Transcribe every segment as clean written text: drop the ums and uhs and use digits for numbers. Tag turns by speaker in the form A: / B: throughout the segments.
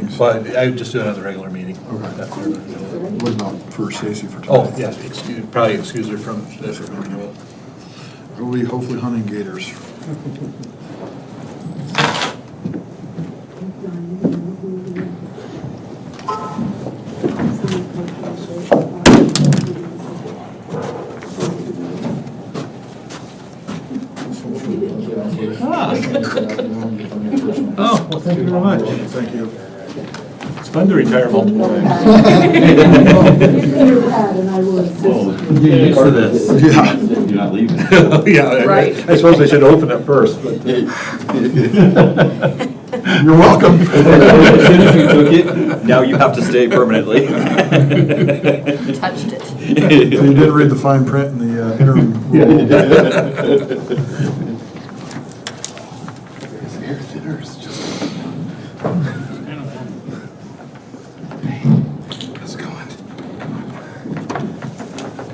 A: meetings?
B: But I would just do another regular meeting.
A: Okay. What about for Stacy for tonight?
B: Oh, yes, probably excuse her from this.
A: We'll be hopefully hunting gators.
B: Oh, well, thank you very much.
A: Thank you.
B: It's fun to retire multiple times.
C: You're used to this.
A: Yeah.
C: You're not leaving.
B: Yeah,
D: Right.
B: I suppose I should open it first, but.
A: You're welcome.
C: As soon as you took it, now you have to stay permanently.
D: Touched it.
A: So you did read the fine print in the interim rule.
B: How's it going?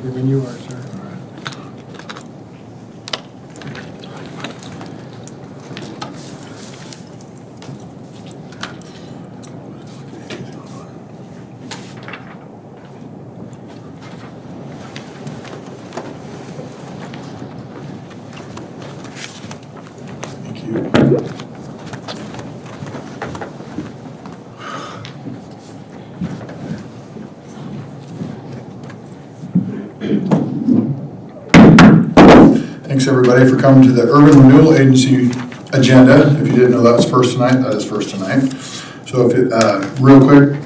A: Even you are, sir. Thank you. Thanks, everybody, for coming to the Urban Renewal Agency agenda. If you didn't know that was first tonight, that is first tonight. So if it, real quick,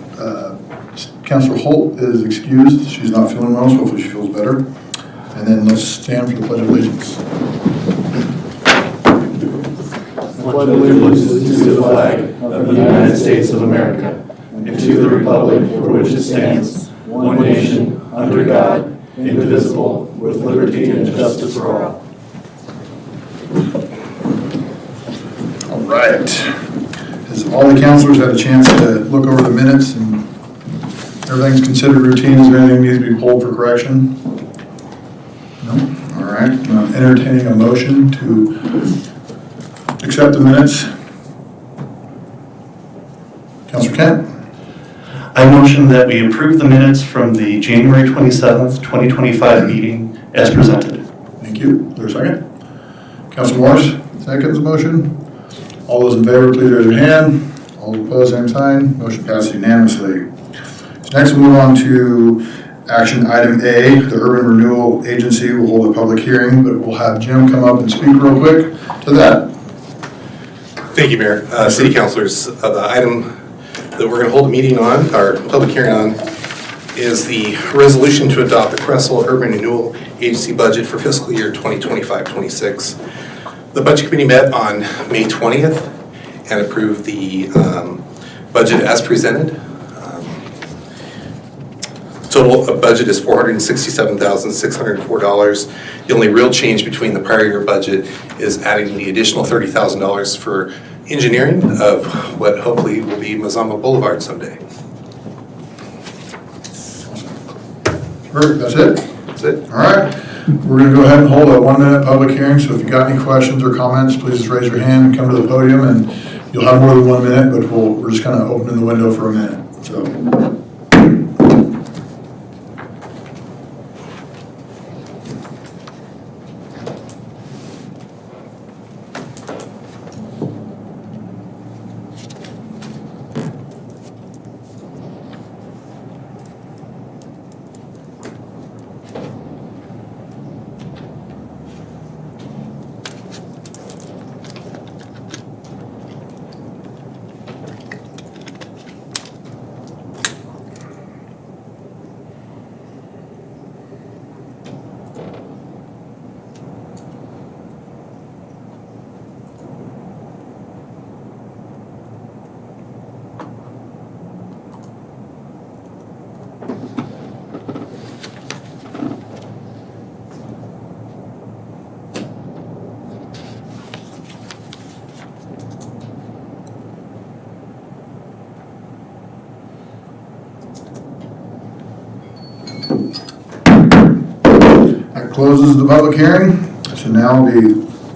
A: Councilor Holt is excused. She's not feeling well, so hopefully she feels better. And then let's stand for the Pledge of Allegiance.
E: Pledge allegiance to the flag of the United States of America and to the republic for which it stands, one nation, under God, indivisible, with liberty and justice for all.
A: All right. Has all the councilors had a chance to look over the minutes and everything's considered routine? Is there anything that needs to be pulled for correction? No? All right. I'm entertaining a motion to accept the minutes. Councilor Kent?
E: I motion that we approve the minutes from the January 27th, 2025 meeting as presented.
A: Thank you. Is there a second? Councilor Morris seconds the motion. All those in favor, please raise your hand. All opposed, same sign. Motion passes unanimously. So next we'll move on to action item A. The Urban Renewal Agency will hold a public hearing, but we'll have Jim come up and speak real quick to that.
F: Thank you, Mayor. City Councilors, the item that we're going to hold a meeting on, our public hearing on, is the resolution to adopt the Creswell Urban Renewal Agency budget for fiscal year 2025-26. The Budget Committee met on May 20th and approved the budget as presented. Total budget is $467,604. The only real change between the prior year budget is adding the additional $30,000 for engineering of what hopefully will be Mazama Boulevard someday.
A: Perfect, that's it?
F: That's it.
A: All right. We're going to go ahead and hold a 1-minute public hearing, so if you've got any questions or comments, please just raise your hand and come to the podium, and you'll have more than 1 minute, but we're just kind of opening the window for a minute. So. That closes the public hearing. So now we'll be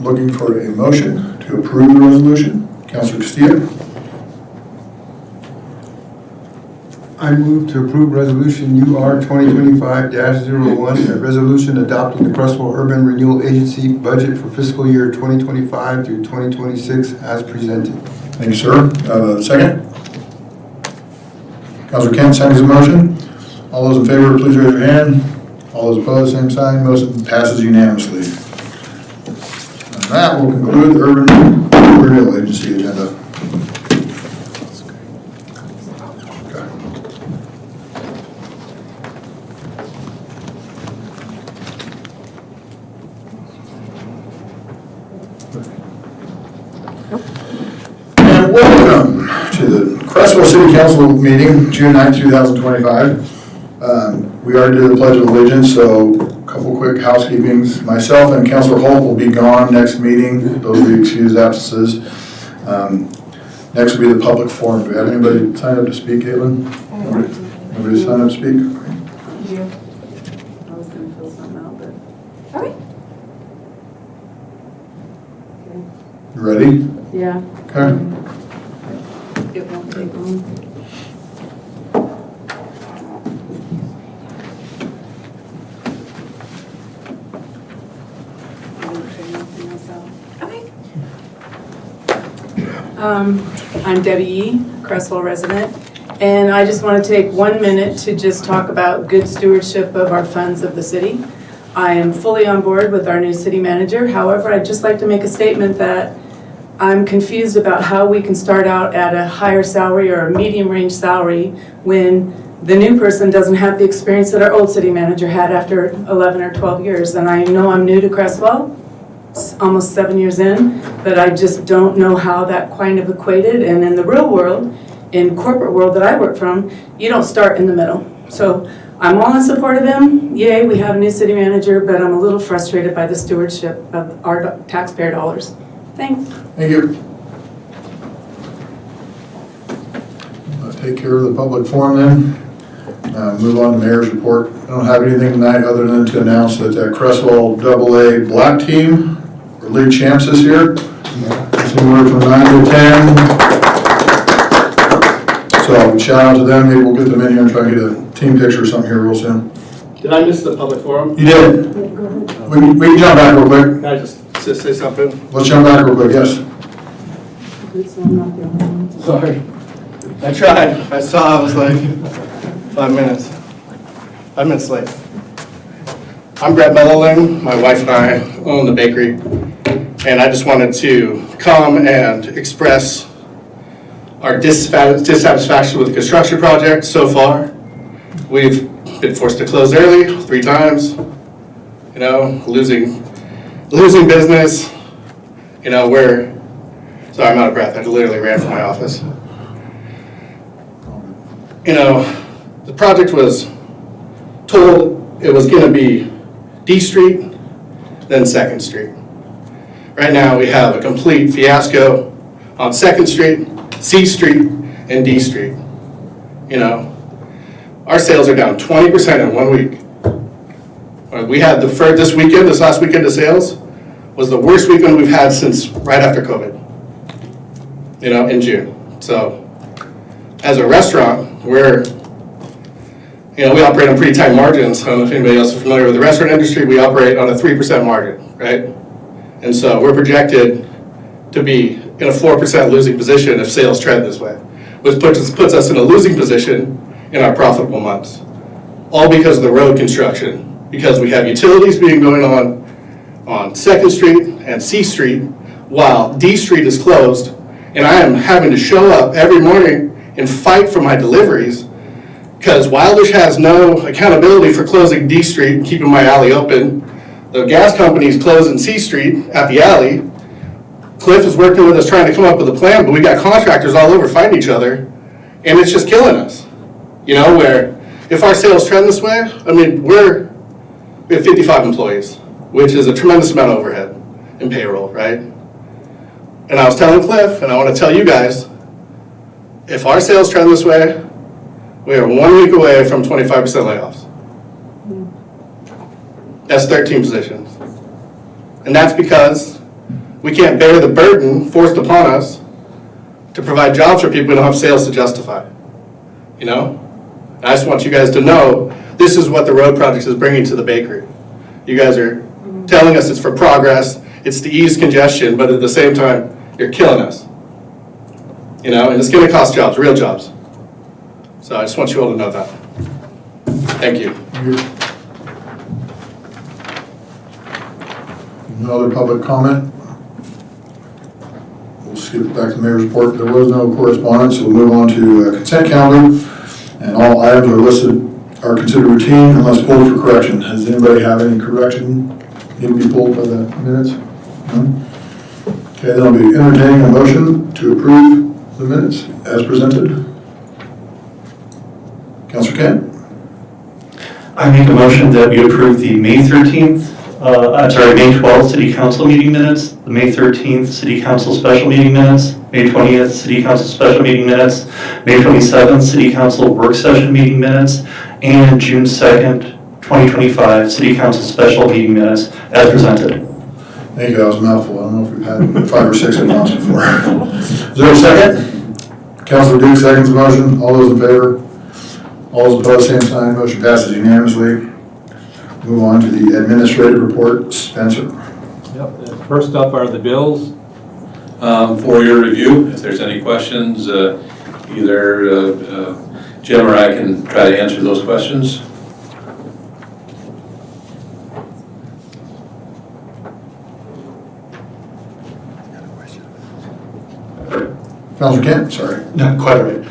A: looking for a motion to approve the resolution. Councilor Castillo?
G: I move to approve resolution UR 2025-01, a resolution adopting the Creswell Urban Renewal Agency budget for fiscal year 2025 through 2026 as presented.
A: Thank you, sir. Second? Counselor Kent seconds the motion. All those in favor, please raise your hand. All those opposed, same sign. Motion passes unanimously. And that will conclude the Urban Renewal Agency agenda. Okay. And welcome to the Creswell City Council meeting, June 9th, 2025. We already did the Pledge of Allegiance, so a couple quick housekeepings. Myself and Councilor Holt will be gone next meeting. Those will be excused absences. Next will be the public forum. Do we have anybody signed up to speak, Caitlin? Nobody signed up to speak?
D: Yeah. I was gonna fill something out, but. Okay.
A: You ready?
D: Yeah.
A: Okay.
D: It won't take long. Okay. I'm Debbie Yee, Creswell resident, and I just want to take 1 minute to just talk about good stewardship of our funds of the city. I am fully on board with our new city manager. However, I'd just like to make a statement that I'm confused about how we can start out at a higher salary or a medium range salary when the new person doesn't have the experience that our old city manager had after 11 or 12 years. And I know I'm new to Creswell, almost 7 years in, but I just don't know how that kind of equated. And in the real world, in corporate world that I work from, you don't start in the middle. So I'm all in support of him. Yay, we have a new city manager, but I'm a little frustrated by the stewardship of our taxpayer dollars. Thanks.
A: Thank you. Let's take care of the public forum then. Move on to mayor's report. I don't have anything tonight other than to announce that the Creswell AA Black Team are league champs this year. Somewhere from 9 to 10. So shout out to them. Maybe we'll get them in here and try to get a team picture or something here real soon.
H: Did I miss the public forum?
A: You did. We can jump back real quick.
H: Can I just say something?
A: Let's jump back real quick, yes.
H: Sorry. I tried. I saw I was like 5 minutes. 5 minutes late. I'm Brett Belloling. My wife and I own the bakery. And I just wanted to come and express our dissatisfaction with the construction project so far. We've been forced to close early 3 times, you know, losing business, you know, sorry, I'm out of breath. I literally ran from my office. You know, the project was told it was going to be D Street, then 2nd Street. Right now we have a complete fiasco on 2nd Street, C Street, and D Street. You know, our sales are down 20% in 1 week. We had this last weekend of sales was the worst weekend we've had since right after COVID, you know, in June. So as a restaurant, we operate on pretty tight margins. I don't know if anybody else is familiar with the restaurant industry. We operate on a 3% margin, right? And so we're projected to be in a 4% losing position if sales trend this way, which puts us in a losing position in our profitable months. All because of the road construction, because we have utilities going on 2nd Street and C Street while D Street is closed, and I am having to show up every morning and fight for my deliveries because Wildish has no accountability for closing D Street and keeping my alley open. The gas company's closing C Street at the alley. Cliff is working with us trying to come up with a plan, but we got contractors all over fighting each other, and it's just killing us. You know, where if our sales trend this way, I mean, we have 55 employees, which is a tremendous amount of overhead and payroll, right? And I was telling Cliff, and I want to tell you guys, if our sales trend this way, we are 1 week away from 25% layoffs. That's 13 positions. And that's because we can't bear the burden forced upon us to provide jobs for people who don't have sales to justify. You know? I just want you guys to know, this is what the road project is bringing to the bakery. You guys are telling us it's for progress, it's to ease congestion, but at the same time, you're killing us. You know, and it's gonna cost jobs, real jobs. So I just want you all to know that. Thank you.
A: No other public comment? We'll skip back to the mayor's report. There was no correspondence, so we'll move on to consent calendar. And all items are listed, are considered routine unless pulled for correction. Does anybody have any correction need to be pulled by the minutes? None? Okay, then I'll be entertaining a motion to approve the minutes as presented. Councilor Kent?
E: I make a motion that we approve the May 13th, May 12th City Council meeting minutes, the May 13th City Council special meeting minutes, May 20th City Council special meeting minutes, May 27th City Council work session meeting minutes, and June 2nd, 2025 City Council special meeting minutes as presented.
A: Thank you, that was a mouthful. I don't know if we've had 5 or 6 at once before. Is there a second? Councilor Duke seconds the motion. All those in favor? All those opposed, same sign. Motion passes unanimously. Move on to the administrative report. Spencer.
B: Yep. First up are the bills.
I: For your review. If there's any questions, either Jim or I can try to answer those questions.
A: Councilor Kent, sorry.
E: Not quite right.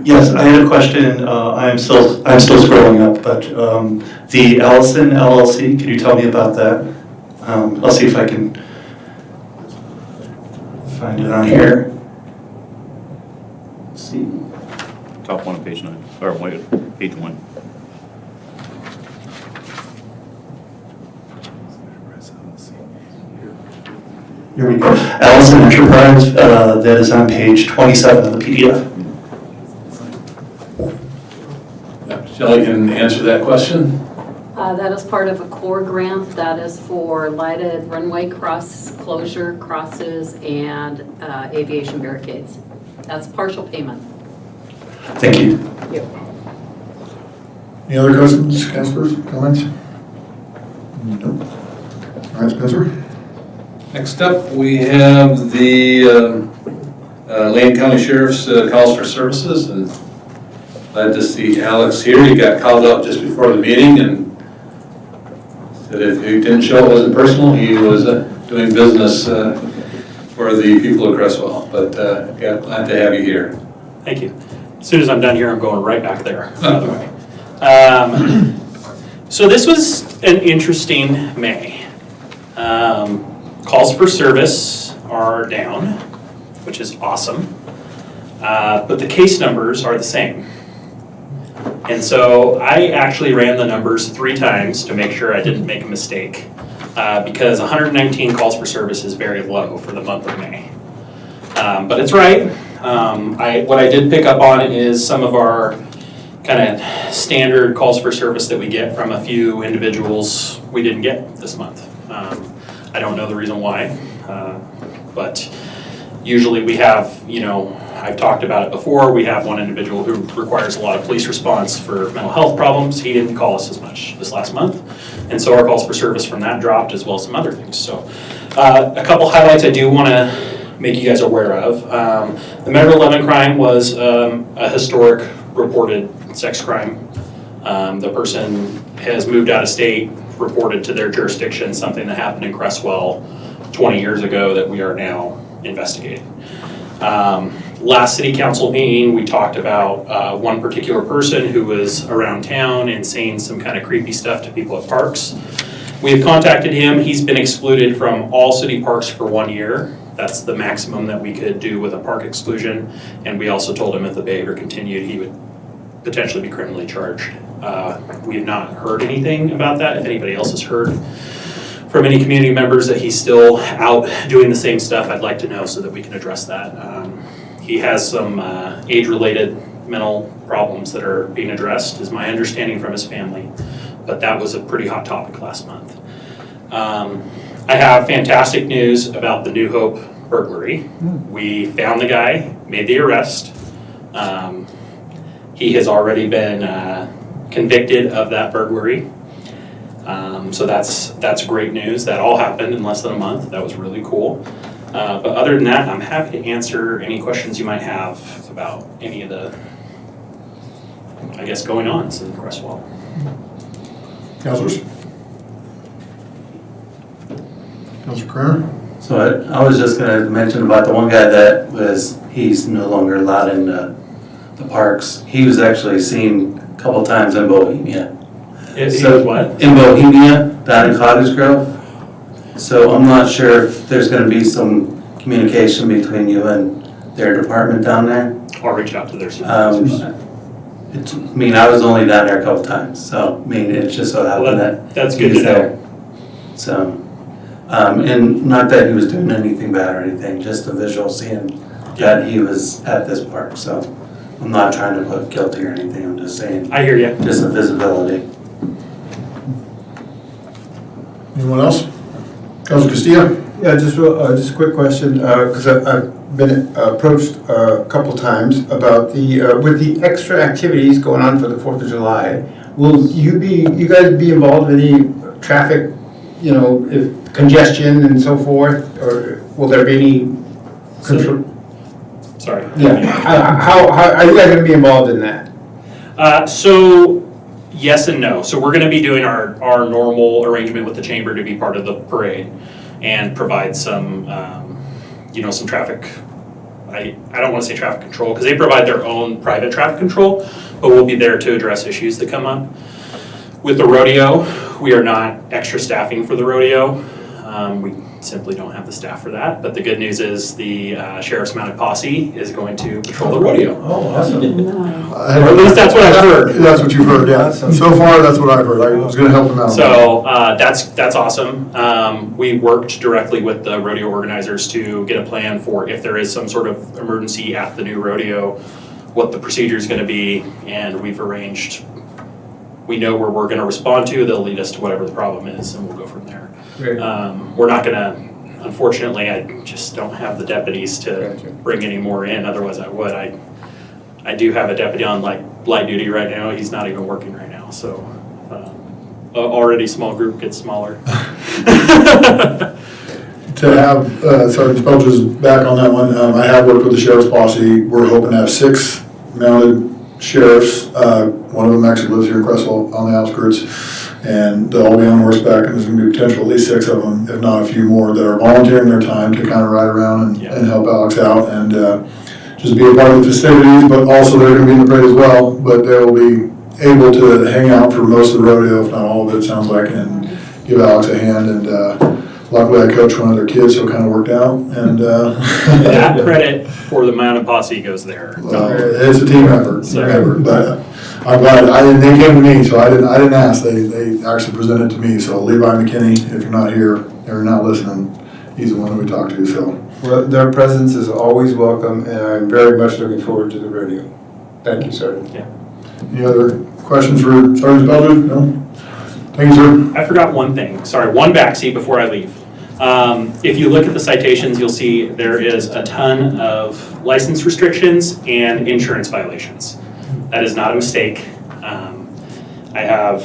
E: Yes, I had a question. I'm still scrolling up, but the Allison LLC, can you tell me about that? I'll see if I can find it on here. Let's see.
C: Top one of page 9, or wait, page 1.
E: Here we go. Allison Enterprise, that is on page 27 of the PDF.
I: Shelley can answer that question.
J: That is part of a core grant that is for lighted runway closure crosses and aviation barricades. That's partial payment.
E: Thank you.
A: Any other questions, councilors, comments? No. All right, Spencer.
I: Next up, we have the Lane County Sheriff's calls for services, and glad to see Alex here. He got called out just before the meeting and said if he didn't show it wasn't personal, he was doing business for the people of Creswell. But glad to have you here.
K: Thank you. As soon as I'm done here, I'm going right back there, by the way. So this was an interesting May. Calls for service are down, which is awesome. But the case numbers are the same. And so I actually ran the numbers 3 times to make sure I didn't make a mistake, because 119 calls for service is very low for the month of May. But it's right. What I did pick up on is some of our kind of standard calls for service that we get from a few individuals we didn't get this month. I don't know the reason why, but usually we have, I've talked about it before, we have one individual who requires a lot of police response for mental health problems. He didn't call us as much this last month, and so our calls for service from that dropped, as well as some other things. So a couple highlights I do want to make you guys aware of. The Metro 11 crime was a historic reported sex crime. The person has moved out of state, reported to their jurisdiction something that happened in Creswell 20 years ago that we are now investigating. Last city council meeting, we talked about one particular person who was around town and saying some kind of creepy stuff to people at parks. We have contacted him. He's been excluded from all city parks for 1 year. That's the maximum that we could do with a park exclusion. And we also told him if the behavior continued, he would potentially be criminally charged. We have not heard anything about that. If anybody else has heard from any community members that he's still out doing the same stuff, I'd like to know so that we can address that. He has some age-related mental problems that are being addressed, is my understanding from his family, but that was a pretty hot topic last month. I have fantastic news about the New Hope burglary. We found the guy, made the arrest, He has already been convicted of that burglary. So that's great news. That all happened in less than a month. That was really cool. But other than that, I'm happy to answer any questions you might have about any of the, I guess, going on in Creswell.
A: Councilors? Councilor Kerner?
L: So I was just gonna mention about the one guy that he's no longer allowed in the parks. He was actually seen a couple times in Bohemia.
K: He was what?
L: In Bohemia, down in Cottage Grove. So I'm not sure if there's gonna be some communication between you and their department down there.
K: I'll reach out to their supervisors.
L: I was only down there a couple times, so, it just so happened that.
K: That's good
L: he's
K: to know.
L: there. So, and not that he was doing anything bad or anything, just a visual seeing that he was at this park, so I'm not trying to put guilty or anything, I'm just saying.
K: I hear you.
L: Just a visibility.
A: Anyone else? Councilor Castillo?
G: Yeah, just a quick question, because I've been approached a couple times about with the extra activities going on for the 4th of July, will you guys be involved in any traffic, if congestion and so forth, or will there be any control?
K: Sorry.
G: Yeah, how are you guys gonna be involved in that?
K: So yes and no. So we're going to be doing our normal arrangement with the chamber to be part of the parade and provide some, some traffic. I don't want to say traffic control because they provide their own private traffic control, but we'll be there to address issues that come up. With the rodeo, we are not extra staffing for the rodeo. We simply don't have the staff for that. But the good news is the sheriff's mounted posse is going to patrol the rodeo.
G: Oh, awesome.
K: Or at least that's what I've heard.
A: That's what you've heard, yeah. So far, that's what I've heard. I was gonna help them out.
K: So that's awesome. We worked directly with the rodeo organizers to get a plan for if there is some sort of emergency at the new rodeo, what the procedure is going to be, and we've arranged. We know where we're going to respond to. They'll lead us to whatever the problem is, and we'll go from there.
G: Great.
K: We're not going to. Unfortunately, I just don't have the deputies to bring any more in. Otherwise, I would. I do have a deputy on light duty right now. He's not even working right now, so already small group gets smaller.
A: To have Sergeant Spelcher's back on that one, I have worked with the sheriff's posse. We're hoping to have 6 mounted sheriffs. One of them actually lives here in Creswell on the outskirts, and they'll all be on horseback, and there's going to be potential at least 6 of them, if not a few more, that are volunteering their time to kind of ride around and help Alex out and just be a part of the festivities, but also they're going to be in the parade as well, but they will be able to hang out for most of the rodeo, if not all of it, sounds like, and give Alex a hand. And luckily I coached one of their kids, so it kind of worked out. And
K: that credit for the mounted posse goes there.
A: It's a team effort, but I'm glad. They came to me, so I didn't ask. They actually presented to me. So Levi McKinney, if you're not here or you're not listening, he's the one that we talked to. So
G: Their presence is always welcome, and I'm very much looking forward to the rodeo. Thank you, Sergeant.
K: Yeah.
A: Any other questions for Sergeant Spelcher? No? Thank you, sir.
K: I forgot one thing. Sorry, one backseat before I leave. If you look at the citations, you'll see there is a ton of license restrictions and insurance violations. That is not a mistake. I have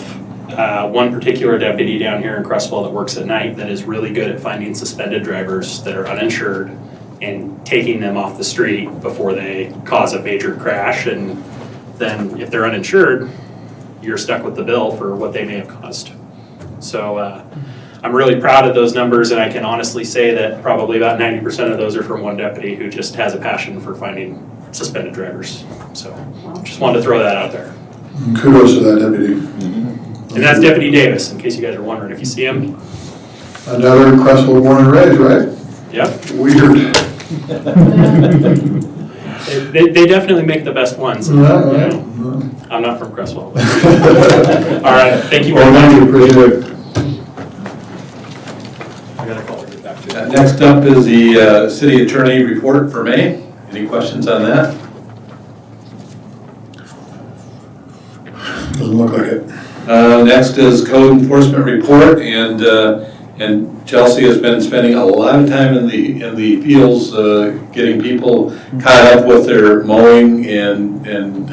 K: one particular deputy down here in Creswell that works at night that is really good at finding suspended drivers that are uninsured and taking them off the street before they cause a major crash. And then if they're uninsured, you're stuck with the bill for what they may have caused. So I'm really proud of those numbers, and I can honestly say that probably about 90% of those are from one deputy who just has a passion for finding suspended drivers. So just wanted to throw that out there.
A: Kudos to that deputy.
K: And that's Deputy Davis, in case you guys are wondering if you see him.
A: Another Creswell born and raised, right?
K: Yep.
A: Weird.
K: They definitely make the best ones.
A: Right.
K: I'm not from Creswell. All right, thank you very
A: Well,
K: much.
A: thank you, appreciate it.
K: I got a call to get back to.
I: Next up is the city attorney report for May. Any questions on that?
A: Doesn't look like it.
I: Next is code enforcement report, and Chelsea has been spending a lot of time in the fields, getting people caught up with their mowing and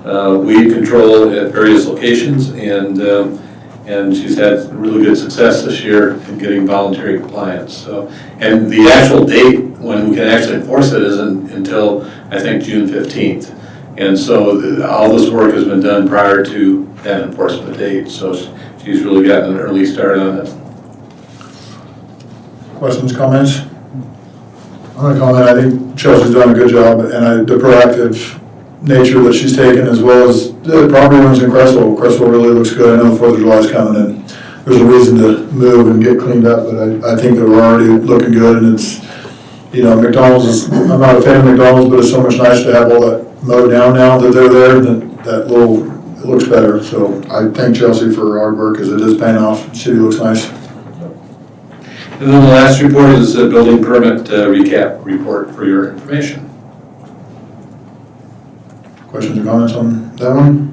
I: weed control at various locations, and she's had really good success this year in getting voluntary compliance. So, and the actual date when we can actually enforce it isn't until, I think, June 15th. And so all this work has been done prior to that enforcement date, so she's really gotten an early start on it.
A: Questions, comments? I'm going to comment, I think Chelsea's done a good job, and the proactive nature that she's taken, as well as the property owners in Creswell. Creswell really looks good. I know the 4th of July is coming, and there's a reason to move and get cleaned up, but I think that we're already looking good, and it's, you know, McDonald's is, I'm not a fan of McDonald's, but it's so much nicer to have all that mowed down now that they're there, that little, it looks better. So I thank Chelsea for her hard work, because it is paying off. The city looks nice.
I: And then the last report is a building permit recap report for your information.
A: Questions or comments on that one?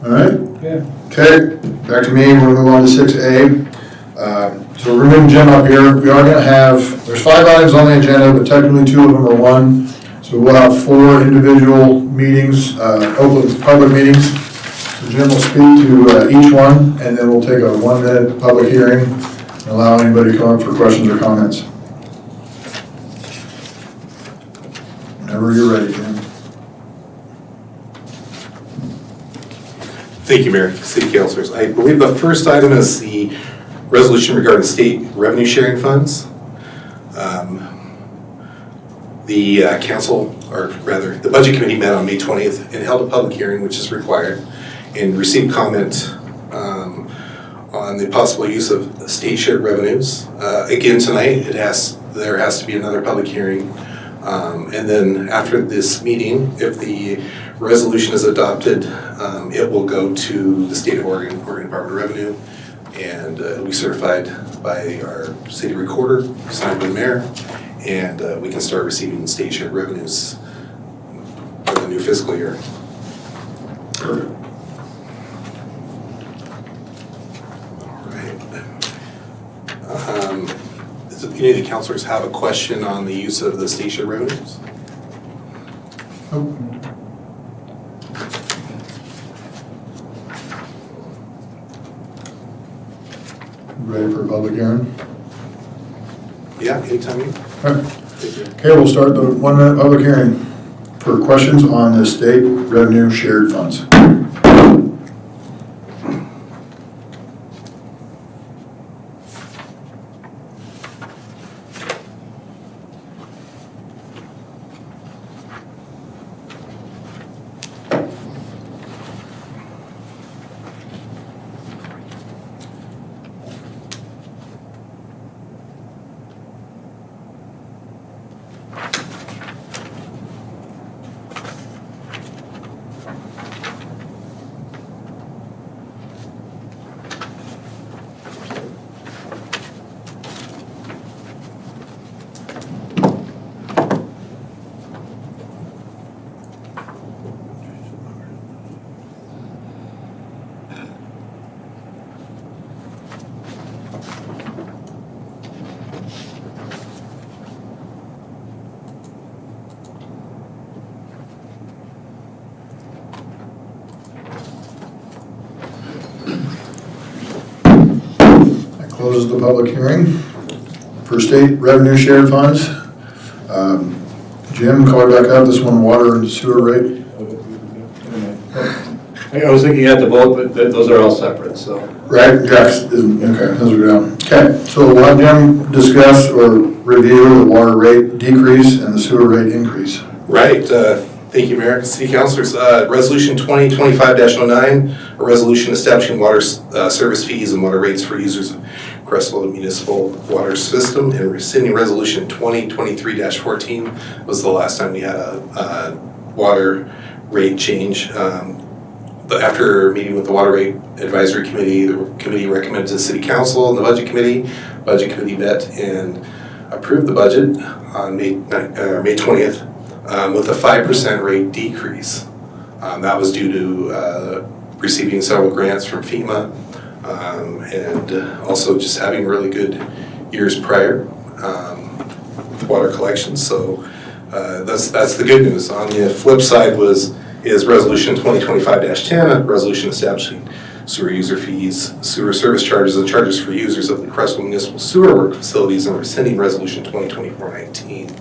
A: All right.
I: Yeah.
A: Okay, back to me. We're going to move on to 6A. So we're moving Jim up here. We are going to have, there's 5 items on the agenda, but technically 2 of them are one. So we'll have 4 individual meetings, open public meetings. So Jim will speak to each one, and then we'll take a 1-minute public hearing and allow anybody to come up for questions or comments. Whenever you're ready, Jim.
F: Thank you, Mayor, City Councilors. I believe the first item is the resolution regarding state revenue sharing funds. The council, or rather, the Budget Committee met on May 20th and held a public hearing, which is required, and received comment on the possible use of state shared revenues. Again, tonight, there has to be another public hearing. And then after this meeting, if the resolution is adopted, it will go to the state of Oregon Department of Revenue, and it'll be certified by our city recorder, signed by the mayor, and we can start receiving state shared revenues for the new fiscal year. All right. Does any of the councilors have a question on the use of the state shared revenues?
A: Ready for a public hearing?
F: Yeah, anytime you.
A: Okay, we'll start the 1-minute public hearing for questions on the state revenue shared funds. Closes the public hearing for state revenue shared funds. Jim, call it back up. This one, water and sewer rate.
I: I was thinking you had to vote, but those are all separate, so.
A: Right, yes, okay, those are down. Okay, so we'll have Jim discuss or review the water rate decrease and the sewer rate increase.
F: Right, thank you, Mayor. City Councilors, Resolution 2025-09, a resolution establishing water service fees and water rates for users of Creswell Municipal Water System, and rescinding Resolution 2023-14 was the last time we had a water rate change. But after meeting with the Water Rate Advisory Committee, the committee recommended to the City Council and the Budget Committee. Budget Committee met and approved the budget on May 20th with a 5% rate decrease. That was due to receiving several grants from FEMA and also just having really good years prior with water collection. So That's the good news. On the flip side is Resolution 2025-10, a resolution establishing sewer user fees, sewer service charges, and charges for users of the Creswell Municipal Sewer Work Facilities, and rescinding Resolution 2024-19,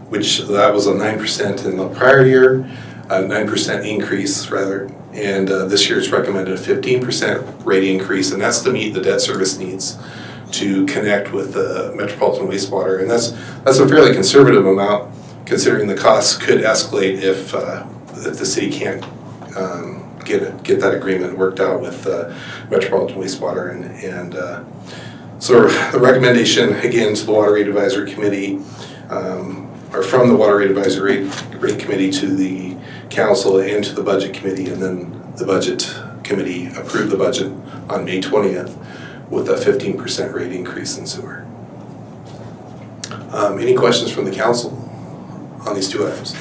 F: which that was a 9% in the prior year, a 9% increase rather, and this year it's recommended a 15% rate increase, and that's to meet the debt service needs to connect with the metropolitan wastewater, and that's a fairly conservative amount considering the costs could escalate if the city can't get that agreement worked out with metropolitan wastewater, and so the recommendation again to the Water Rate Advisory Committee, or from the Water Rate Advisory Rate Committee to the Council and to the Budget Committee, and then the Budget Committee approved the budget on May 20th with a 15% rate increase in sewer. Any questions from the Council on these two items?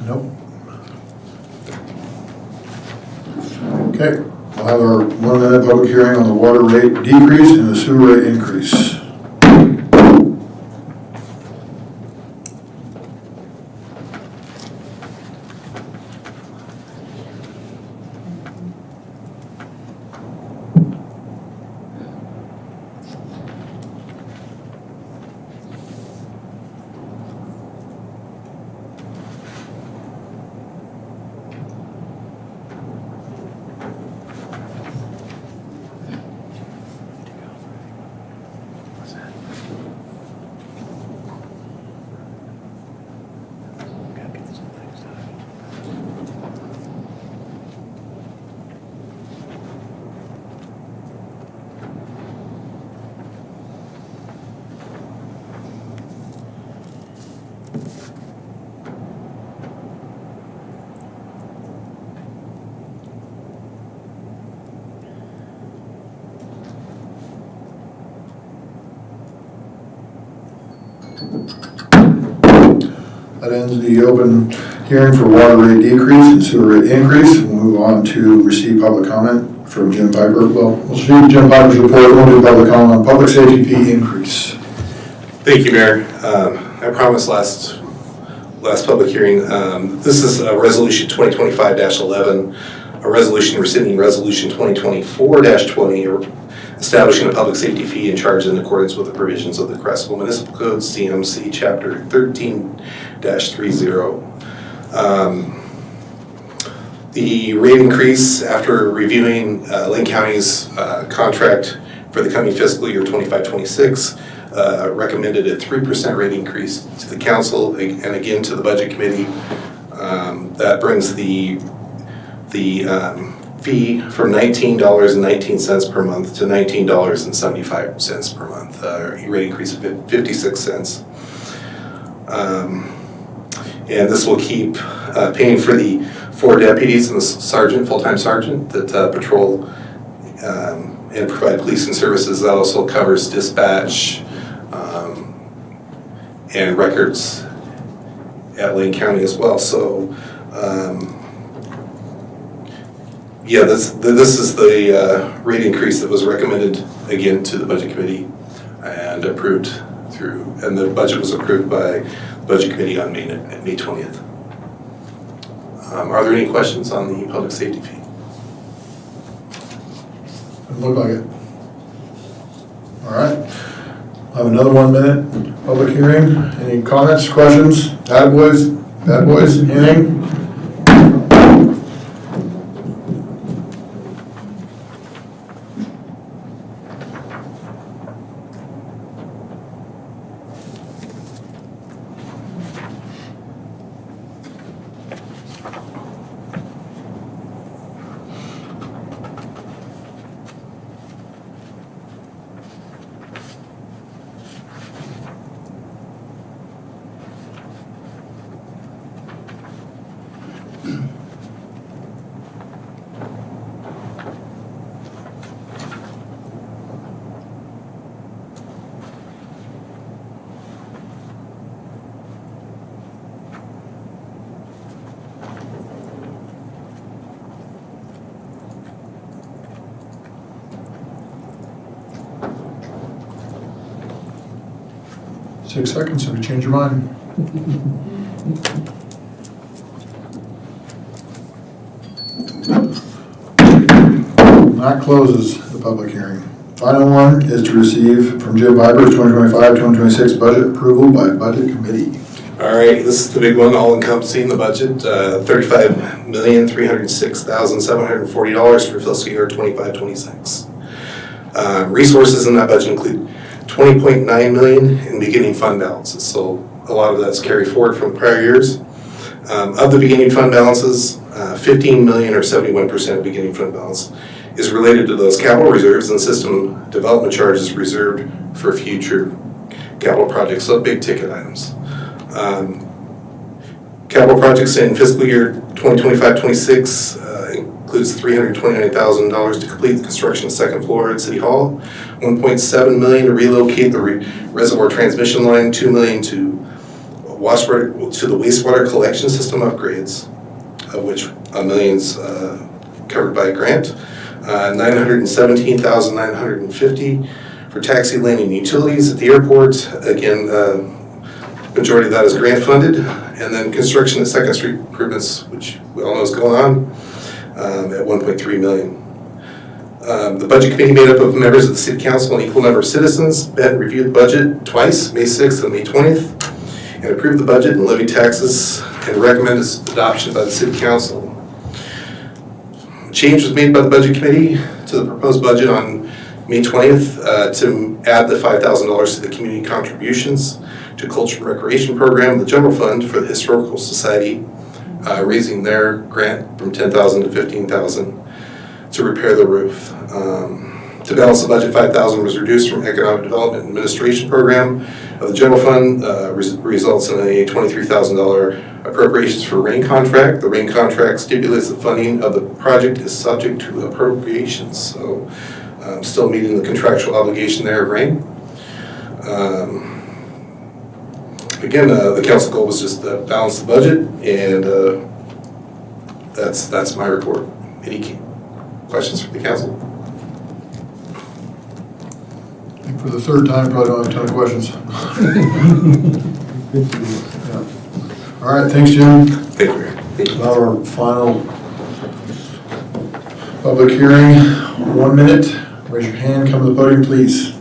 A: Nope. Okay, we'll have our 1 minute public hearing on the water rate decrease and the sewer rate increase. That ends the open hearing for water rate decrease and sewer rate increase. We'll move on to receive public comment from Jim Piper. Well, we'll see Jim Piper's report. We'll do public comment on public safety fee increase.
F: Thank you, Mayor. I promised last public hearing. This is Resolution 2025-11, a resolution rescinding Resolution 2024-20, establishing a public safety fee and charge in accordance with the provisions of the Creswell Municipal Code, CMC Chapter 13-30. The rate increase, after reviewing Lane County's contract for the coming fiscal year 25-26, recommended a 3% rate increase to the council and again to the budget committee. That brings the fee from $19.19 per month to $19.75 per month, a rate increase of 56 cents. And this will keep paying for the 4 deputies and the sergeant, full-time sergeant that patrol and provide policing services. That also covers dispatch and records at Lane County as well. So yeah, this is the rate increase that was recommended again to the budget committee and approved through, and the budget was approved by the budget committee on May 20th. Are there any questions on the public safety fee?
A: Doesn't look like it. All right. I'll have another 1 minute public hearing. Any comments, questions? Bad boys, anything? 6 seconds if you change your mind. That closes the public hearing. Final one is to receive from Jim Viber's 2025-2026 budget approval by Budget Committee.
F: All right, this is the big one, all encompassing the budget, $35,306,740 for fiscal year 25-26. Resources in that budget include $20.9 million in beginning fund balances, so a lot of that's carried forward from prior years. Of the beginning fund balances, $15 million or 71% of beginning fund balance is related to those capital reserves and system development charges reserved for future capital projects, so big ticket items. Capital projects in fiscal year 2025-26 includes $329,000 to complete the construction of second floor at City Hall, $1.7 million to relocate the reservoir transmission line, $2 million to the wastewater collection system upgrades, of which $1 million's covered by a grant, $917,950 for taxi lane and utilities at the airport. Again, majority of that is grant funded, and then construction of Second Street improvements, which we all know is going on, at $1.3 million. The budget committee, made up of members of the city council and equal number of citizens, met and reviewed the budget twice, May 6th and May 20th, and approved the budget and levied taxes and recommended its adoption by the city council. A change was made by the budget committee to the proposed budget on May 20th to add the $5,000 to the community contributions to Culture and Recreation Program, the general fund for the Historical Society, raising their grant from $10,000 to $15,000 to repair the roof. To balance the budget, $5,000 was reduced from Economic Development Administration Program of the general fund, results in a $23,000 appropriations for rain contract. The rain contract stipulates the funding of the project is subject to appropriations, so still meeting the contractual obligation there of rain. Again, the council goal was just to balance the budget, and that's my report. Any questions from the council?
A: I think for the third time, probably don't have a ton of questions. Yeah. All right, thanks, Jim.
F: Thank you. Thank you.
A: Now our final public hearing, 1 minute. Raise your hand, come to the podium, please.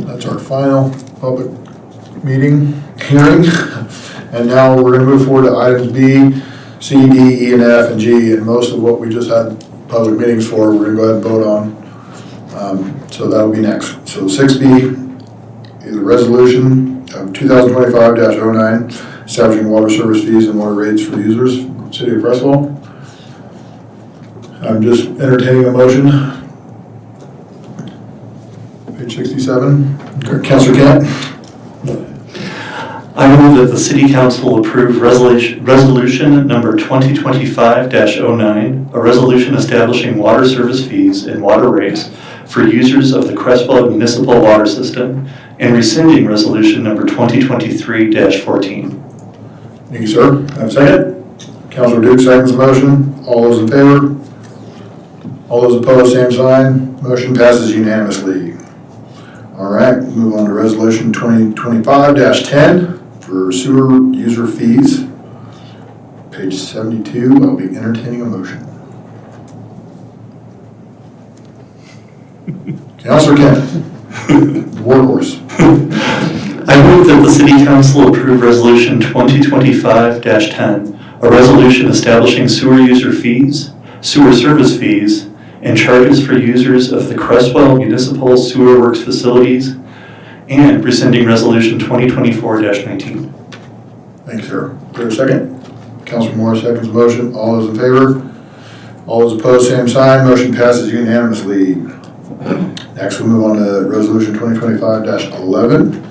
A: That's our final public hearing. And now we're going to move forward to items B, C, D, E, and F, and G, and most of what we just had public meetings for, we're going to go ahead and vote on. So that'll be next. So 6B, either resolution of 2025-09, establishing water service fees and water rates for users, City of Creswell. I'm just entertaining a motion. Page 67, Councilor Kent.
L: I move that the City Council approve resolution number 2025-09, a resolution establishing water service fees and water rates for users of the Creswell Municipal Water System and rescinding resolution number 2023-14.
A: Thank you, sir. Have a second? Councilor Duke seconds the motion. All those in favor? All those opposed, same sign. Motion passes unanimously. All right, move on to resolution 2025-10 for sewer user fees. Page 72, I'll be entertaining a motion. Counselor Kent, workhorse.
E: I move that the City Council approve Resolution 2025-10, a resolution establishing sewer user fees, sewer service fees, and charges for users of the Creswell Municipal Sewer Works facilities, and rescinding Resolution 2024-19.
A: Thank you, sir. Is there a second? Counselor Morris seconds the motion. All those in favor? All those opposed, same sign. Motion passes unanimously. Next, we move on to Resolution 2025-11.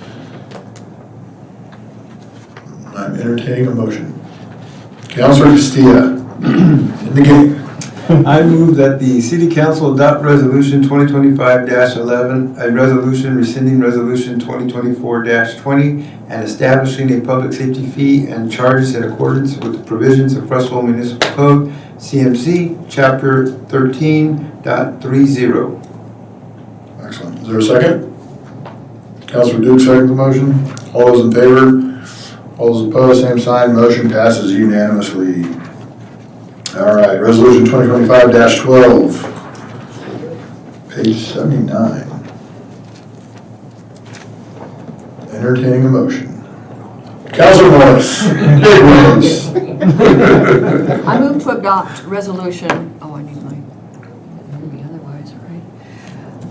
A: I'm entertaining a motion. Counselor Castilla, in the game.
G: I move that the City Council adopt Resolution 2025-11, a resolution rescinding Resolution 2024-20 and establishing a public safety fee and charges in accordance with the provisions of Creswell Municipal Code, CMC, Chapter 13.30.
A: Excellent. Is there a second? Counselor Duke seconds the motion. All those in favor? All those opposed, same sign. Motion passes unanimously. All right, Resolution 2025-12, page 79. Entertaining a motion. Counselor Morris. Big wins.
M: I move to adopt resolution, I need my, maybe otherwise, right?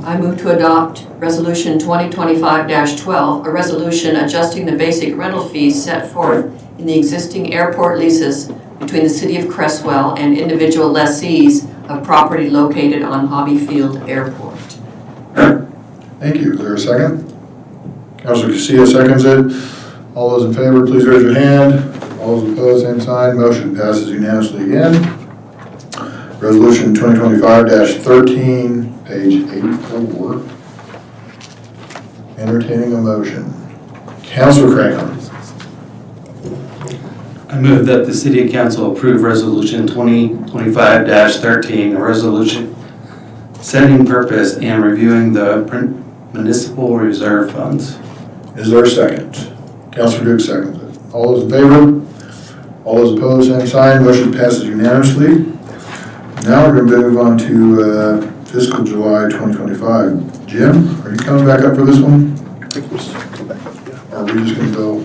M: I move to adopt resolution 2025-12, a resolution adjusting the basic rental fees set forth in the existing airport leases between the City of Creswell and individual lessees of property located on Hobby Field Airport.
A: Thank you. Is there a second? Counselor Casilla seconds it. All those in favor, please raise your hand. All those opposed, same sign. Motion passes unanimously again. Resolution 2025-13, page 84. Entertaining a motion. Counselor Craig.
L: I move that the City Council approve Resolution 2025-13, a resolution setting purpose and reviewing the municipal reserve funds.
A: Is there a second? Counselor Duke seconds it. All those in favor? All those opposed, same sign. Motion passes unanimously. Now we're going to move on to fiscal July 2025. Jim, are you coming back up for this one? Or are we just going to go?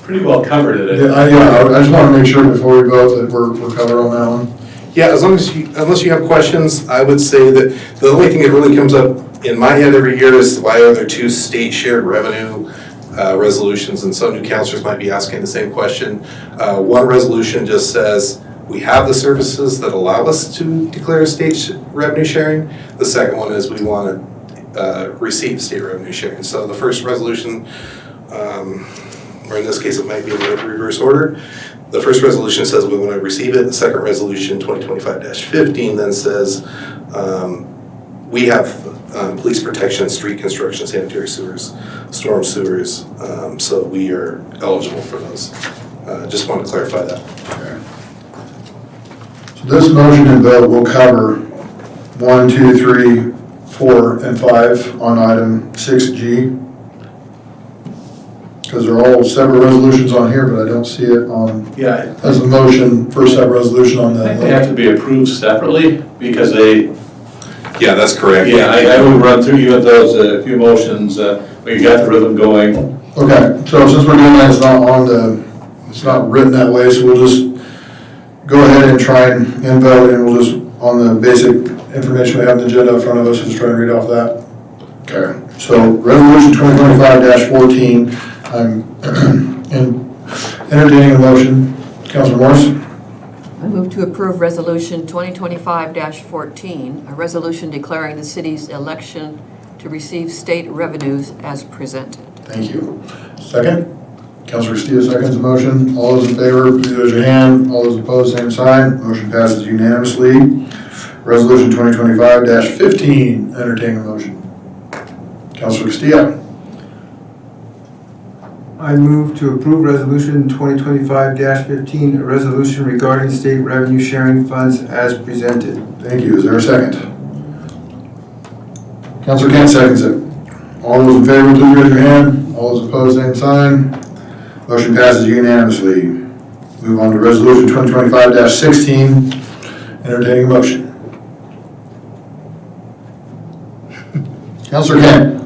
I: Pretty well covered it.
A: Yeah, I just want to make sure before we vote that we're covered on that one.
F: Yeah, as long as unless you have questions, I would say that the only thing that really comes up in my head every year is why are there two state shared revenue resolutions, and some new counselors might be asking the same question. One resolution just says we have the services that allow us to declare state revenue sharing. The second one is we want to receive state revenue sharing. So the first resolution, or in this case it might be in the reverse order. The first resolution says we want to receive it. The second resolution, 2025-15, then says we have police protection, street construction, sanitary sewers, storm sewers, so we are eligible for those. Just want to clarify that.
A: Okay. So this motion and vote will cover 1, 2, 3, 4, and 5 on item 6G. Because they're all separate resolutions on here, but I don't see it on,
I: Yeah,
A: as a motion for a separate resolution on
I: I
A: that.
I: think they have to be approved separately because they,
F: Yeah, that's correct.
I: yeah, I will run through you with those few motions, but you got the rhythm going.
A: Okay, so since we're doing that, it's not on it's not written that way, so we'll just go ahead and try and vote, and we'll just, on the basic information we have on the agenda in front of us, just try to read off that. Okay, so resolution 2025-14, I'm entertaining a motion. Councilor Morris?
M: I move to approve resolution 2025-14, a resolution declaring the city's election to receive state revenues as presented.
A: Thank you. Second? Councilor Steele seconds the motion. All those in favor, please raise your hand. All those opposed, same sign. Motion passes unanimously. Resolution 2025-15, entertaining a motion. Councilor Castillo.
G: I move to approve resolution 2025-15, a resolution regarding state revenue sharing funds as presented.
A: Thank you. Is there a second? Councilor Kent seconds it. All those in favor, please raise your hand. All those opposed, same sign. Motion passes unanimously. Move on to resolution 2025-16, entertaining a motion. Counselor Kent.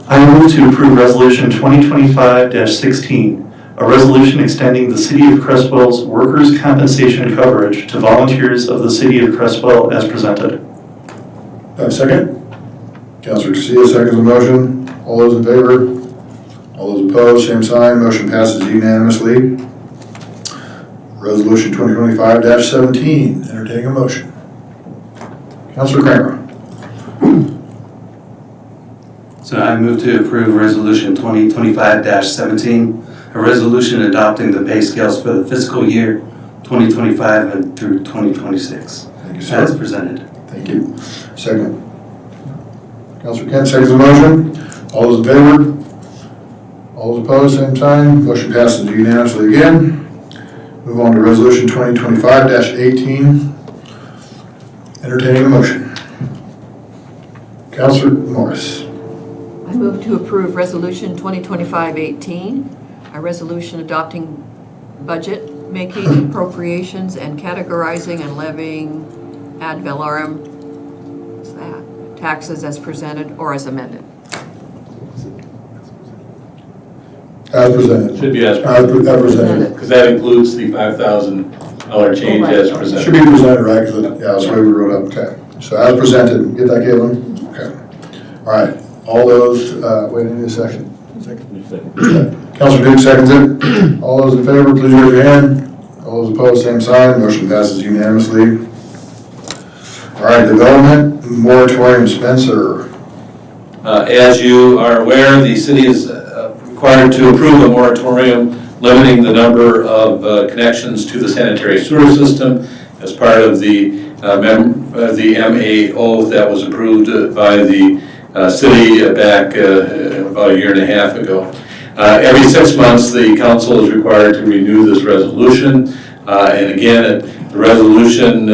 L: I move to approve Resolution 2025-16, a resolution extending the City of Creswell's workers' compensation coverage to volunteers of the City of Creswell as presented.
A: Have a second? Counselor Garcia seconds the motion. All those in favor? All those opposed, same sign. Motion passes unanimously. Resolution 2025-17, entertaining a motion. Counselor Kramer.
L: So I move to approve Resolution 2025-17, a resolution adopting the pay scales for the fiscal year 2025 and through 2026.
A: Thank you, sir.
L: As presented.
A: Thank you. Second. Counselor Kent seconds the motion. All those in favor? All those opposed, same sign. Motion passes unanimously again. Move on to Resolution 2025-18, entertaining a motion. Counselor Morris.
M: I move to approve Resolution 2025-18, a resolution adopting budget, making appropriations, and categorizing and levying ad valorem, what's that, taxes as presented or as amended.
A: As presented.
I: Should be as
A: presented.
I: because that includes the $5,000 change as presented.
A: Should be presented, right? Because that's the way we wrote it up. Okay. So as presented, get that, Caitlin? Okay. All right. All those, wait, I need a second. Counselor Duke seconds it. All those in favor, please raise your hand. All those opposed, same sign. Motion passes unanimously. All right, development moratorium, Spencer.
I: As you are aware, the city is required to approve a moratorium limiting the number of connections to the sanitary sewer system as part of the MAO that was approved by the city back about a year and a half ago. Every 6 months, the council is required to renew this resolution. And again, the resolution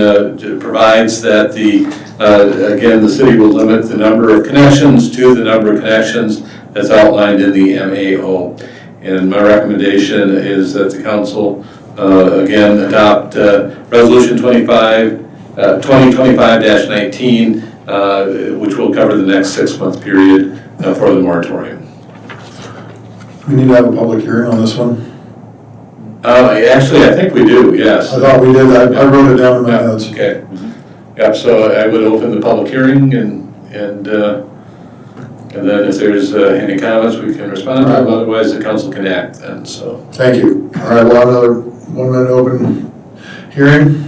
I: provides that again, the city will limit the number of connections to the number of connections that's outlined in the MAO. And my recommendation is that the council, again, adopt Resolution 2025-19, which will cover the next 6-month period for the moratorium.
A: We need to have a public hearing on this one.
I: Actually, I think we do, yes.
A: I thought we did. I wrote it down in my notes.
I: Okay. Yep, so I would open the public hearing and then if there's any comments, we can respond to them. Otherwise, the council can act then, so.
A: Thank you. All right, we'll have another 1 minute open hearing.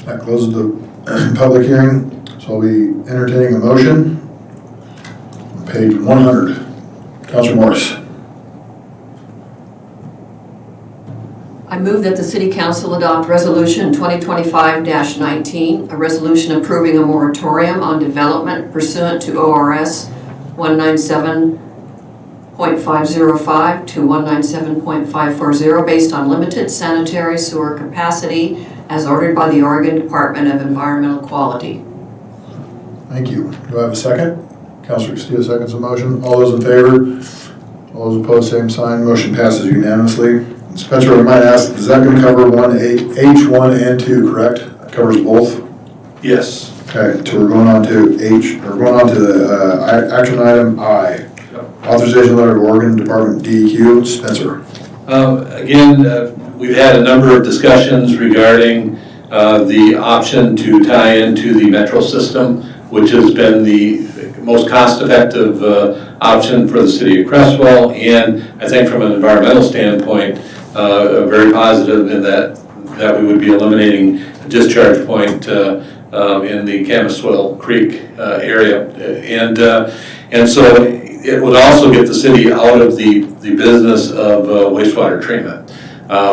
A: That closes the public hearing, so I'll be entertaining a motion. Page 100. Councilor Morris.
M: I move that the City Council adopt Resolution 2025-19, a resolution approving a moratorium on development pursuant to ORS 197.505 to 197.540 based on limited sanitary sewer capacity as ordered by the Oregon Department of Environmental Quality.
A: Thank you. Do I have a second? Councilor Castillo seconds the motion. All those in favor? All those opposed, same sign. Motion passes unanimously. Spencer, I might ask, is that going to cover H1 and 2, correct? It covers both?
I: Yes.
A: Okay, so we're going on to the action item I. Authorization letter to Oregon Department DEQ. Spencer.
I: Again, we've had a number of discussions regarding the option to tie into the metro system, which has been the most cost-effective option for the city of Creswell, and I think from an environmental standpoint, very positive in that we would be eliminating a discharge point in the Creswell Creek area. And so it would also get the city out of the business of wastewater treatment,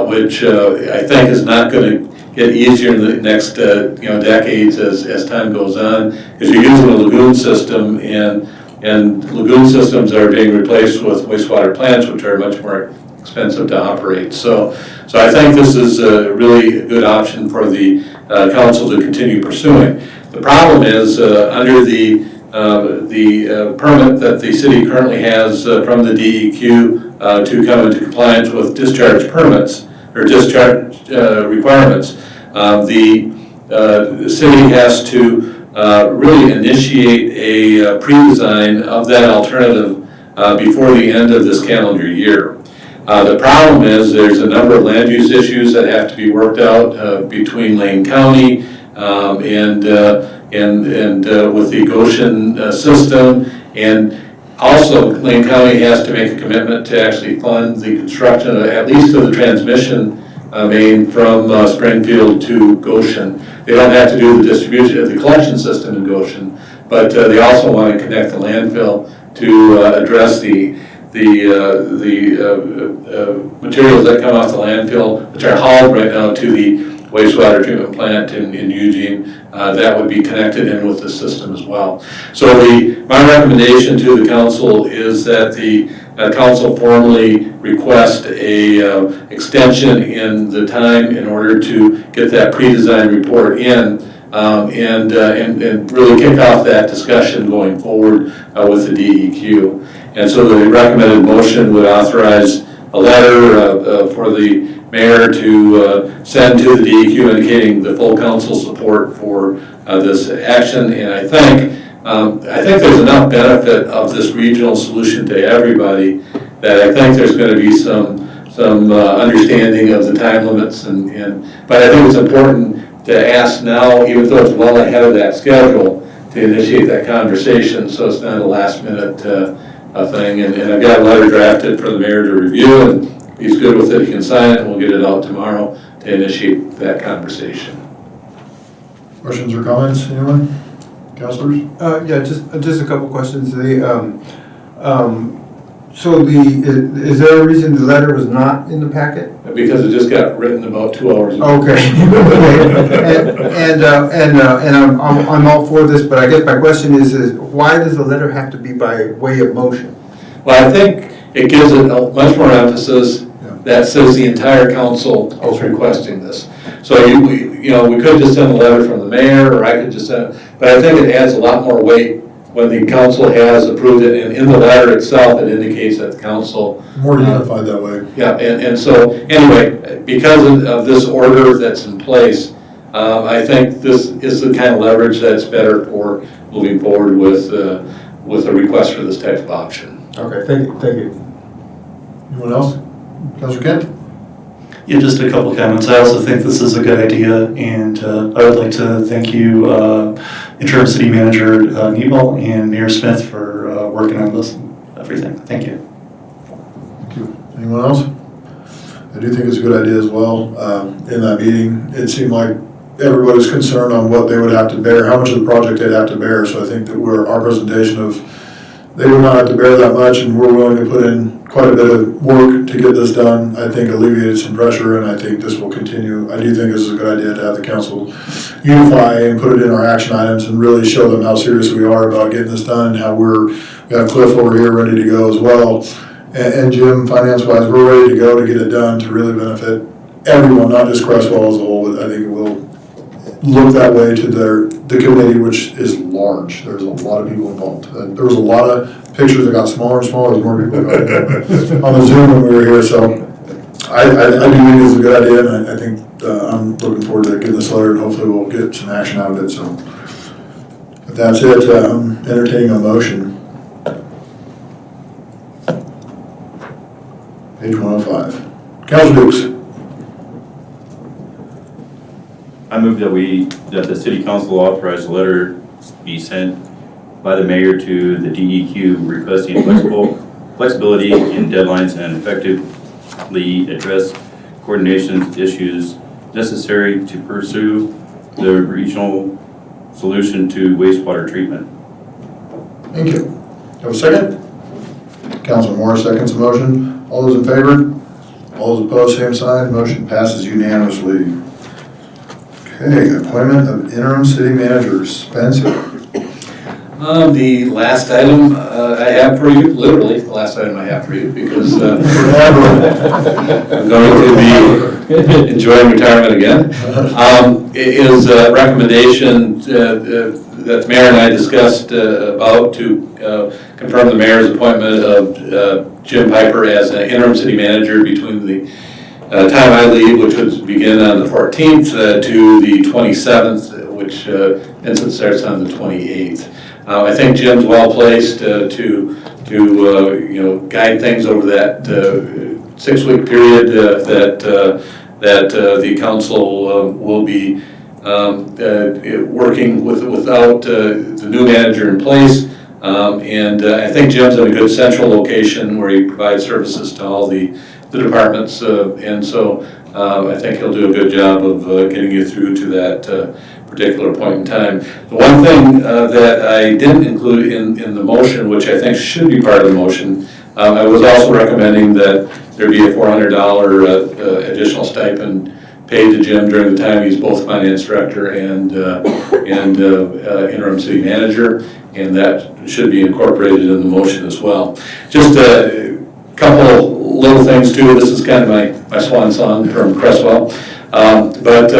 I: which I think is not going to get easier in the next decades as time goes on, because you're using a lagoon system, and lagoon systems are being replaced with wastewater plants, which are much more expensive to operate. So I think this is really a good option for the council to continue pursuing. The problem is under the permit that the city currently has from the DEQ to come into compliance with discharge permits or discharge requirements, the city has to really initiate a pre-design of that alternative before the end of this calendar year. The problem is there's a number of land use issues that have to be worked out between Lane County and with the Goshen system, and also Lane County has to make a commitment to actually fund the construction of, at least of the transmission main from Springfield to Goshen. They don't have to do the distribution of the collection system in Goshen, but they also want to connect the landfill to address the materials that come off the landfill, which are hauled right now to the wastewater treatment plant in Eugene. That would be connected in with the system as well. So my recommendation to the council is that the council formally request a extension in the time in order to get that pre-design report in and really kick off that discussion going forward with the DEQ. And so the recommended motion would authorize a letter for the mayor to send to the DEQ indicating the full council support for this action. And I think there's enough benefit of this regional solution to everybody that I think there's going to be some understanding of the time limits. But I think it's important to ask now, even though it's well ahead of that schedule, to initiate that conversation so it's not a last minute thing. And I've got a letter drafted for the mayor to review, and if he's good with it, he can sign it, and we'll get it out tomorrow to initiate that conversation.
A: Questions or comments, anyone? Councilors?
G: Yeah, just a couple questions. Is there a reason the letter was not in the packet?
I: Because it just got written about 2 hours ago.
G: Okay. And I'm all for this, but I guess my question is why does the letter have to be by way of motion?
I: Well, I think it gives it much more emphasis that says the entire council is requesting this. So we could just send a letter from the mayor, or I could just send it, but I think it adds a lot more weight when the council has approved it, and in the letter itself, it indicates that the council...
A: More unified that way.
I: Yeah, and so, anyway, because of this order that's in place, I think this is the kind of leverage that's better for moving forward with a request for this type of option.
G: Okay, thank you.
A: Anyone else? Councilor Kent?
E: Yeah, just a couple comments. I also think this is a good idea, and I would like to thank you, Interim City Manager Nebel and Mayor Smith for working on this and everything. Thank you.
A: Thank you. Anyone else? I do think it's a good idea as well. In that meeting, it seemed like everybody was concerned on what they would have to bear, how much of the project they'd have to bear. So I think that our presentation of they would not have to bear that much, and we're willing to put in quite a bit of work to get this done. I think alleviated some pressure, and I think this will continue. I do think this is a good idea to have the council unify and put it in our action items and really show them how serious we are about getting this done, and how we have Cliff over here ready to go as well. And Jim, finance-wise, we're ready to go to get it done to really benefit everyone, not just Creswell as a whole, but I think it will look that way to the committee, which is large. There's a lot of people involved. There was a lot of pictures that got smaller and smaller as more people got on the Zoom when we were here. So I do think it's a good idea, and I think I'm looking forward to getting this letter, and hopefully we'll get some action out of it. So if that's it, I'm entertaining a motion. Page 105. Councilor Dukes.
E: I move that the city council authorize a letter be sent by the mayor to the DEQ requesting flexibility in deadlines and effectively address coordination issues necessary to pursue the regional solution to wastewater treatment.
A: Thank you. Have a second? Councilman Moore seconds the motion. All those in favor? All those opposed, same sign. Motion passes unanimously. Okay, appointment of interim city manager, Spencer.
I: The last item I have for you, literally the last item I have for you, because I'm going to be enjoying retirement again, is a recommendation that the mayor and I discussed about to confirm the mayor's appointment of Jim Piper as an interim city manager between the time I leave, which would begin on the 14th, to the 27th, which Vincent starts on the 28th. I think Jim's well-placed to guide things over that 6-week period that the council will be working without the new manager in place. And I think Jim's in a good central location where he provides services to all the departments. And so I think he'll do a good job of getting you through to that particular point in time. The one thing that I didn't include in the motion, which I think should be part of the motion, I was also recommending that there be a $400 additional stipend paid to Jim during the time he's both finance director and interim city manager, and that should be incorporated in the motion as well. Just a couple little things too. This is kind of my swan song from Creswell. But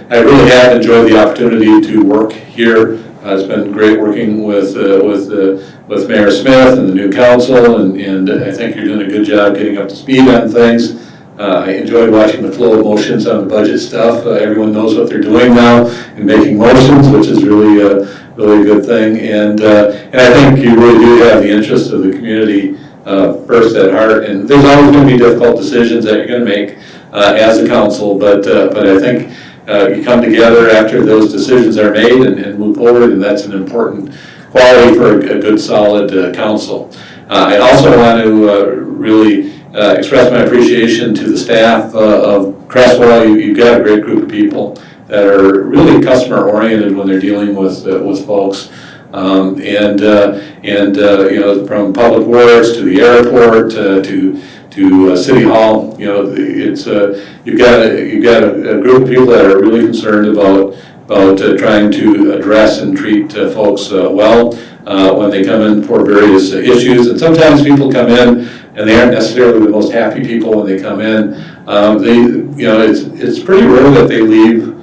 I: I really have enjoyed the opportunity to work here. It's been great working with Mayor Smith and the new council, and I think you're doing a good job getting up to speed on things. I enjoyed watching the flow of motions on the budget stuff. Everyone knows what they're doing now and making motions, which is really a good thing. And I think you really do have the interest of the community first at heart. And there's always going to be difficult decisions that you're going to make as a council, but I think you come together after those decisions are made and move forward, and that's an important quality for a good, solid council. I also want to really express my appreciation to the staff of Creswell. You've got a great group of people that are really customer oriented when they're dealing with folks. From public works to the airport to City Hall, it's you've got a group of people that are really concerned about trying to address and treat folks well when they come in for various issues. And sometimes people come in and they aren't necessarily the most happy people when they come in. It's pretty rare that they leave,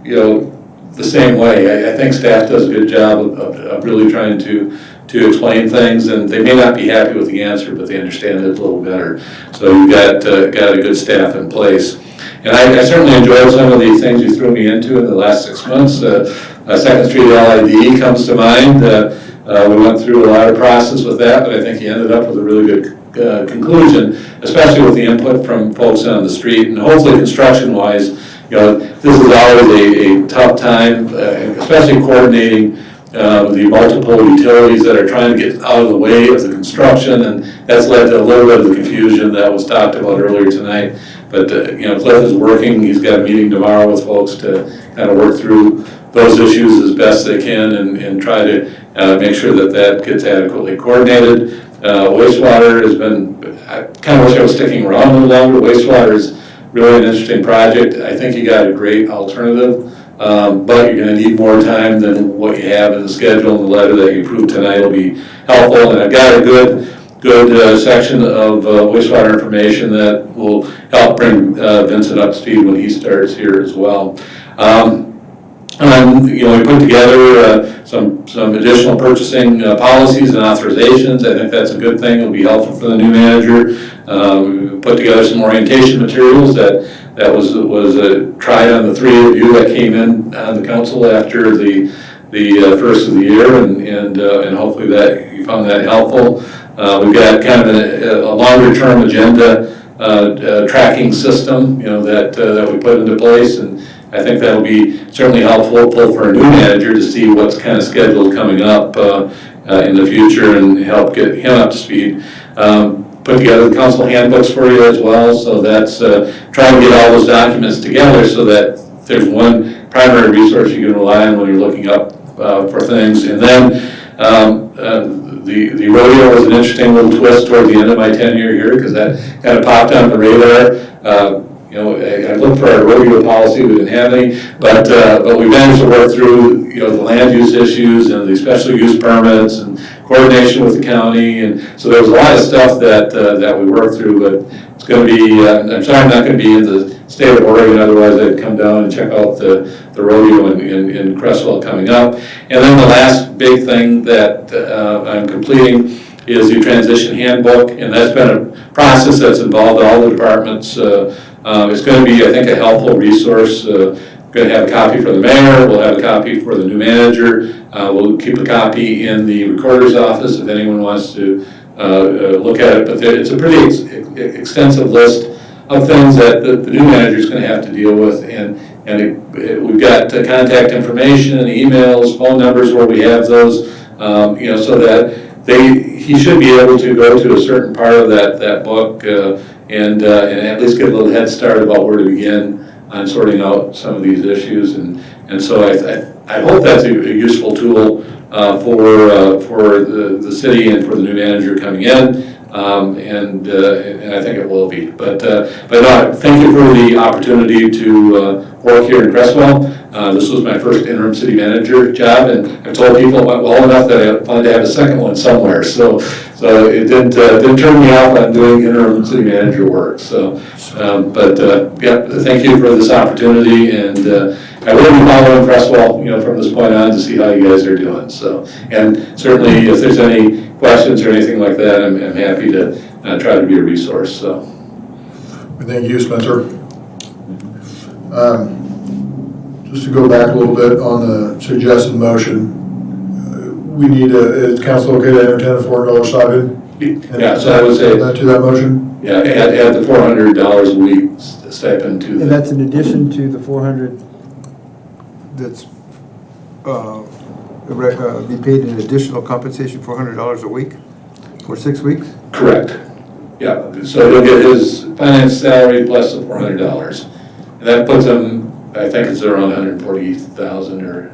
I: the same way. I think staff does a good job of really trying to explain things, and they may not be happy with the answer, but they understand it a little better. So you've got a good staff in place. And I certainly enjoyed some of the things you threw me into in the last 6 months. Second Street LID comes to mind. We went through a lot of process with that, but I think you ended up with a really good conclusion, especially with the input from folks on the street, and hopefully construction-wise. This is always a tough time, especially coordinating the multiple utilities that are trying to get out of the way of the construction, and that's led to a little bit of the confusion that was talked about earlier tonight. But Cliff is working. He's got a meeting tomorrow with folks to kind of work through those issues as best they can and try to make sure that gets adequately coordinated. Wastewater has been, I kind of wish I was sticking around a little longer. Wastewater is really an interesting project. I think you got a great alternative, but you're going to need more time than what you have in the schedule, and the letter that you approved tonight will be helpful. And I've got a good section of wastewater information that will help bring Vincent up to speed when he starts here as well. We put together some additional purchasing policies and authorizations. I think that's a good thing. It'll be helpful for the new manager. We put together some orientation materials that was tried on the three of you that came in on the council after the first of the year, and hopefully that you found that helpful. We've got kind of a longer term agenda tracking system, that we put into place, and I think that'll be certainly helpful for a new manager to see what's kind of scheduled coming up in the future and help get him up to speed. Put together the council handbooks for you as well, so that's trying to get all those documents together so that there's one primary resource you can rely on when you're looking up for things. And then the rodeo was an interesting little twist toward the end of my tenure here, because that kind of popped on the radar. You know, I looked for our rodeo policy, we didn't have any, but we managed to work through, you know, the land use issues and the special use permits and coordination with the county, and so there was a lot of stuff that we worked through, but it's going to be, I'm sorry I'm not going to be in the state of Oregon, otherwise I'd come down and check out the rodeo in Creswell coming up. And then the last big thing that I'm completing is the transition handbook, and that's been a process that's involved all the departments. It's going to be, I think, a helpful resource. Going to have a copy for the mayor, we'll have a copy for the new manager, we'll keep a copy in the recorder's office if anyone wants to look at it, but it's a pretty extensive list of things that the new manager is going to have to deal with, and we've got contact information, emails, phone numbers where we have those, you know, so that he should be able to go to a certain part of that book and at least get a little head start about where to begin on sorting out some of these issues, and so I hope that's a useful tool for the city and for the new manager coming in, and I think it will be. But no, thank you for the opportunity to work here in Creswell. This was my first interim city manager job, and I've told people it went well enough that I planned to have a second one somewhere. So it didn't turn me off on doing interim city manager work. So, yeah, thank you for this opportunity, and I will be following Creswell, you know, from this point on to see how you guys are doing. So, and certainly if there's any questions or anything like that, I'm happy to try to be a resource. So,
A: Thank you, Spencer. Just to go back a little bit on the suggested motion, we need is council okay to entertain a $400 stipend?
I: Yeah, so I would say
A: to that motion?
I: Yeah, add the $400 a week stipend to
G: And
I: that.
G: that's in addition to the 400 that's, be paid an additional compensation, $400 a week for 6 weeks?
I: Correct. Yeah, so he'll get his finance salary plus the $400. And that puts him, I think it's around 140,000 or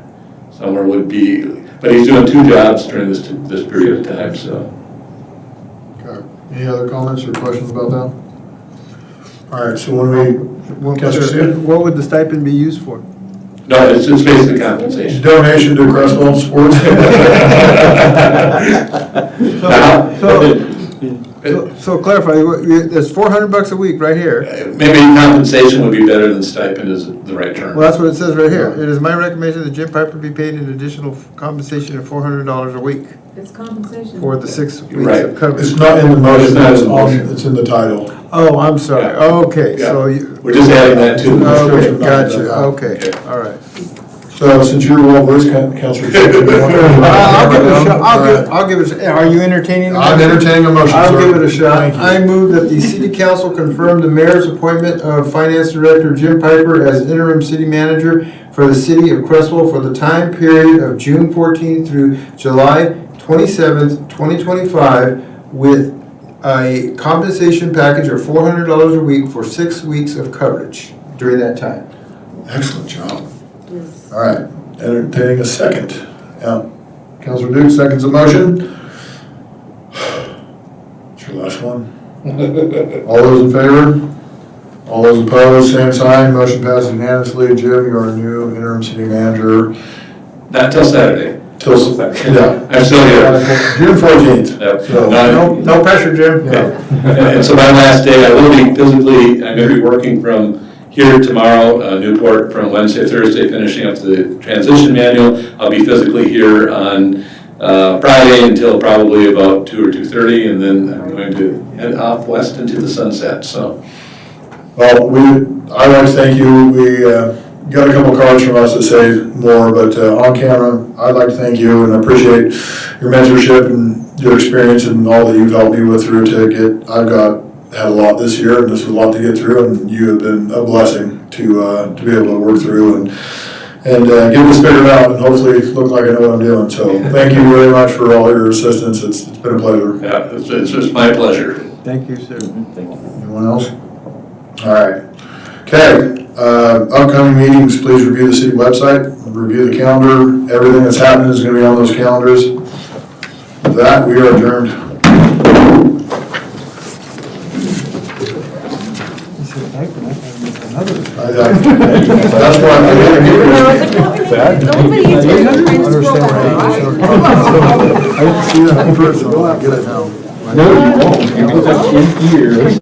I: somewhere would be, but he's doing 2 jobs during this period of time, so.
A: Okay. Any other comments or questions about that? All right, so
G: What would the stipend be used for?
I: No, it's basically compensation.
A: Donation to Creswell Sports.
G: So clarify, there's $400 a week right here.
I: Maybe compensation would be better than stipend is the right term.
G: Well, that's what it says right here. It is my recommendation that Jim Piper be paid an additional compensation of $400 a week
D: It's compensation.
G: for the 6 weeks
I: Right.
G: of coverage.
A: It's not in the motion,
I: It's not in
A: it's
I: the motion.
A: it's in the title.
G: Oh, I'm sorry.
I: Yeah.
G: Okay,
I: Yeah.
G: so you.
I: We're just adding that to the
G: Okay,
A: description.
G: gotcha, okay,
I: Okay.
G: all right.
A: So since you're well versed, Councilor.
G: I'll give it a shot, I'll give it a shot. Are you entertaining?
A: I'm entertaining a motion,
G: I'll
A: sir.
G: give it a shot.
A: Thank you.
G: I move that the city council confirm the mayor's appointment of finance director Jim Piper as interim city manager for the city of Creswell for the time period of June 14th through July 27th, 2025, with a compensation package of $400 a week for 6 weeks of coverage during that time.
A: Excellent job. All right, entertaining a second. Yeah, Councilor Duke seconds the motion. It's your last one. All those in favor? All those opposed, same sign. Motion passes unanimously. Jim, you are new interim city manager.
I: Not till Saturday.
A: Yeah.
I: I'm still here.
A: June 14th.
I: Yep.
A: So,
G: No pressure, Jim.
A: yeah.
I: And so my last day, I will be physically, I'm going to be working from here tomorrow, Newport, from Wednesday, Thursday, finishing up the transition manual. I'll be physically here on Friday until probably about 2 or 2:30, and then I'm going to head off west into the sunset, so.
A: Well, I'd like to thank you. We got a couple cards from us that say more, but on camera, I'd like to thank you and appreciate your mentorship and your experience and all that you've helped me with through to get, had a lot this year, and this was a lot to get through, and you have been a blessing. to be able to work through and get this figured out and hopefully look like I know what I'm doing. So thank you very much for all your assistance. It's been a pleasure.
I: Yeah, it's my pleasure.
G: Thank you, sir.
A: Anyone else? All right. Okay, upcoming meetings, please review the city website, review the calendar. Everything that's happening is going to be on those calendars. With that, we are adjourned. That's why I gotta get
E: No, you won't. You put that in here.